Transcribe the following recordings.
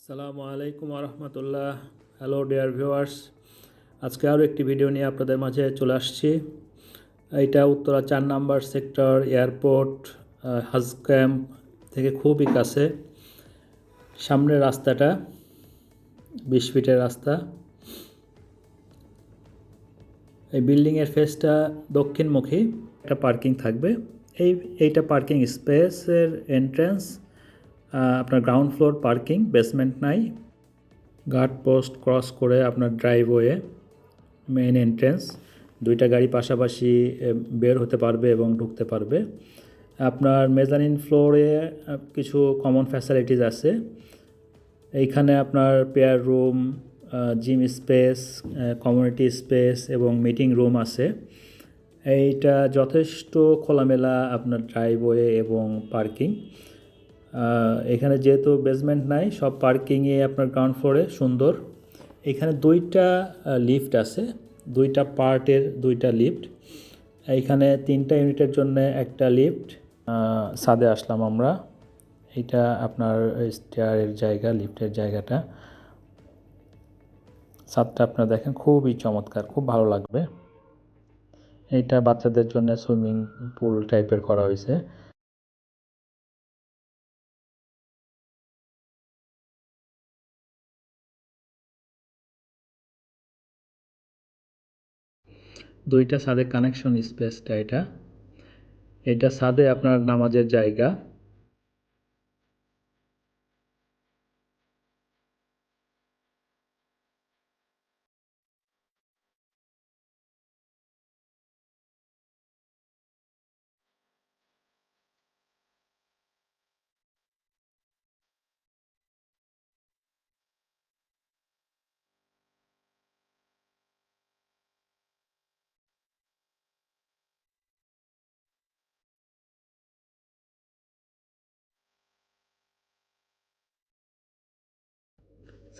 আসসালামু আলাইকুম রহমতুল্লাহ। Hello dear viewers, আজকে আরও একটি ভিডিও নিয়ে আপনাদের মাঝে চলে আসছি। এইটা উত্তরা 4 নম্বর সেক্টর এয়ারপোর্ট হাজ ক্যাম্প থেকে খুবই কাছে। সামনের রাস্তাটা 20 ফিটের রাস্তা। এই বিল্ডিংয়ের ফেসটা দক্ষিণমুখী। একটা পার্কিং থাকবে। এইটা পার্কিং স্পেসের এন্ট্রান্স। আপনার গ্রাউন্ড ফ্লোর পার্কিং, বেসমেন্ট নাই। গার্ড পোস্ট ক্রস করে আপনার ড্রাইভওয়ে, মেইন এন্ট্রেন্স। দুইটা গাড়ি পাশাপাশি বের হতে পারবে এবং ঢুকতে পারবে। আপনার মেজানিন ফ্লোরে কিছু কমন ফ্যাসিলিটিস আছে। এইখানে আপনার pair room, gym space, community space এবং মিটিং রুম আছে। এইটা যথেষ্ট খোলামেলা আপনার ড্রাইভওয়ে এবং পার্কিং। এখানে যেহেতু বেসমেন্ট নাই, সব পার্কিংয়ে আপনার গ্রাউন্ড ফ্লোরে সুন্দর। এখানে দুইটা লিফট আছে, দুইটা পার্টের দুইটা লিফট। এইখানে 3টা ইউনিটের জন্য একটা লিফট। ছাদে আসলাম আমরা। এটা আপনার স্টেয়ারের জায়গা, লিফটের জায়গাটা। ছাদটা আপনারা দেখেন, খুবই চমৎকার, খুব ভালো লাগবে। এইটা বাচ্চাদের জন্য সুইমিং পুল টাইপের করা হয়েছে। দুইটা ছাদে কানেকশন স্পেসটা এটা। এটা ছাদে আপনার নামাজের জায়গা।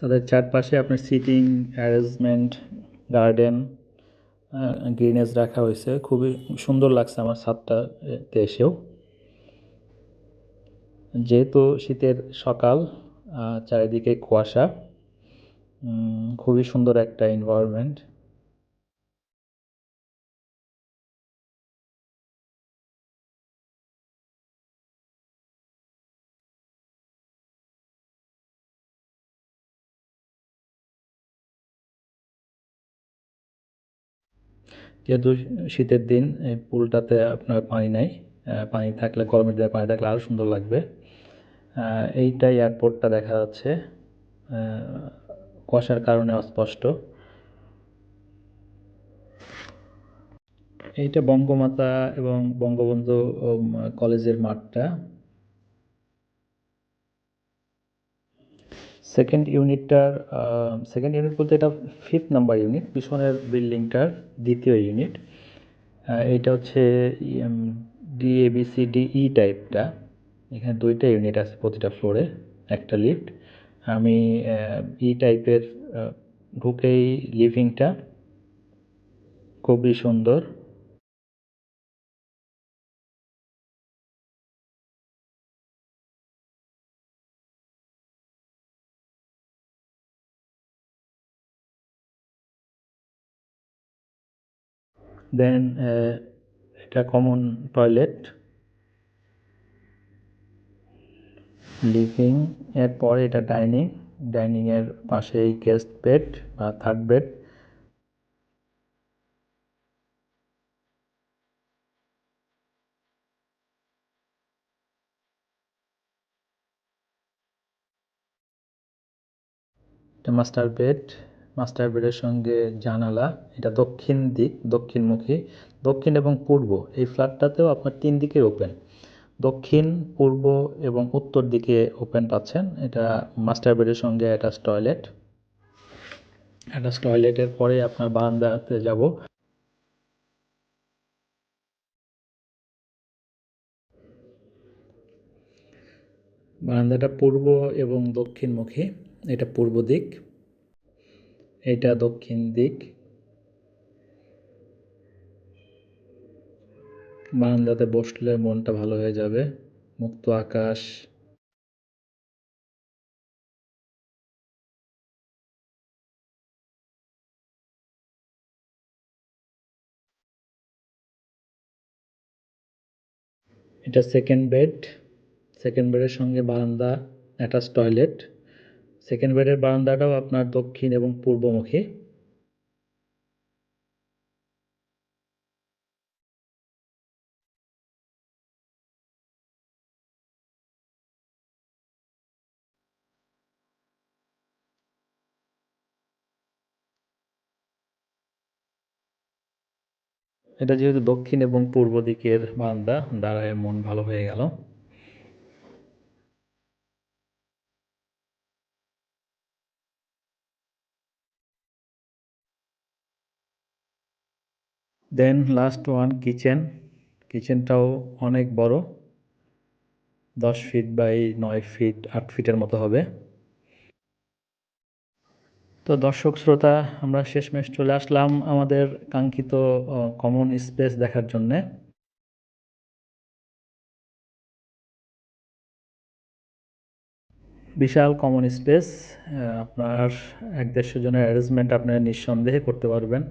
ছাদের চারপাশে আপনার সিটিং অ্যারেঞ্জমেন্ট, গার্ডেন, গ্রিনেজ রাখা হয়েছে। খুবই সুন্দর লাগছে আমার ছাদটাতে এসেও। যেহেতু শীতের সকাল, চারিদিকে কুয়াশা, খুবই সুন্দর একটা এনভায়রনমেন্ট। যেহেতু শীতের দিন, এই পুলটাতে আপনার পানি নাই। পানি থাকলে, গরমের দিনে পানি থাকলে আরও সুন্দর লাগবে। এইটা এয়ারপোর্টটা দেখা যাচ্ছে, কুয়াশার কারণে অস্পষ্ট। এইটা বঙ্গমাতা এবং বঙ্গবন্ধু কলেজের মাঠটা। সেকেন্ড ইউনিট বলতে এটা 5 নাম্বার ইউনিট, পিছনের বিল্ডিংটার 2য় ইউনিট। এইটা হচ্ছে DABCDE টাইপটা। এখানে 2টা ইউনিট আছে প্রতিটা ফ্লোরে, একটা লিফট। আমি ই টাইপের ঢুকেই লিভিংটা খুবই সুন্দর। দেন এটা কমন টয়লেট, লিভিং এর পরে এটা ডাইনিং। ডাইনিংয়ের পাশেই গেস্ট বেড বা থার্ড বেড। এটা মাস্টার বেড। মাস্টার বেডের সঙ্গে জানালা। এটা দক্ষিণ দিক, দক্ষিণমুখী। দক্ষিণ এবং পূর্ব, এই ফ্ল্যাটটাতেও আপনার 3 দিকে ওপেন। দক্ষিণ, পূর্ব এবং উত্তর দিকে ওপেন পাচ্ছেন। এটা মাস্টার বেডের সঙ্গে অ্যাটাচ টয়লেট। অ্যাটাচ টয়লেটের পরে আপনার বারান্দাতে যাব। বারান্দাটা পূর্ব এবং দক্ষিণমুখী। এটা পূর্ব দিক, এটা দক্ষিণ দিক। বারান্দাতে বসলে মনটা ভালো হয়ে যাবে। মুক্ত আকাশ। এটা সেকেন্ড বেড। সেকেন্ড বেডের সঙ্গে বারান্দা, অ্যাটাচ টয়লেট। সেকেন্ড বেডের বারান্দাটাও আপনার দক্ষিণ এবং পূর্বমুখী। এটা যেহেতু দক্ষিণ এবং পূর্ব দিকের বারান্দা, দাঁড়ায় মন ভালো হয়ে গেল। দেন লাস্ট ওয়ান, কিচেন। কিচেনটাও অনেক বড়, 10 ফিট বাই 9 ফিট, 8 ফিটের মতো হবে। তো দর্শক শ্রোতা, আমরা শেষমেশ চলে আসলাম আমাদের কাঙ্ক্ষিত কমন স্পেস দেখার জন্যে। বিশাল কমন স্পেস, আপনার 1-1.5 জনের অ্যারেঞ্জমেন্ট আপনারা নিঃসন্দেহে করতে পারবেন।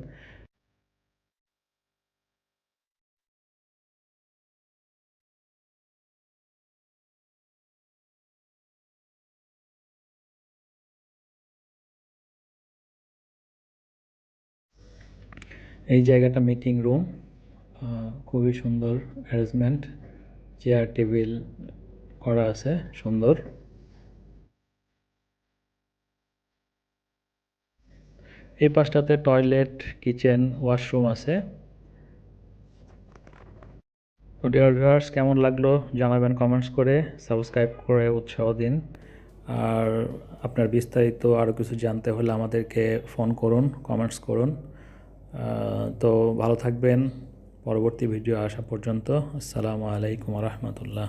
এই জায়গাটা মিটিং রুম, খুবই সুন্দর অ্যারেঞ্জমেন্ট, চেয়ার টেবিল করা আছে সুন্দর। এই পাশটাতে টয়লেট, কিচেন, ওয়াশরুম আছে। তো ডিয়ার ভিউয়ার্স, কেমন লাগলো জানাবেন কমেন্টস করে, সাবস্ক্রাইব করে উৎসাহ দিন। আর আপনার বিস্তারিত আরও কিছু জানতে হলে আমাদেরকে ফোন করুন, কমেন্টস করুন। তো ভালো থাকবেন পরবর্তী ভিডিও আসা পর্যন্ত। আসসালামু আলাইকুম রহমতুল্লাহ।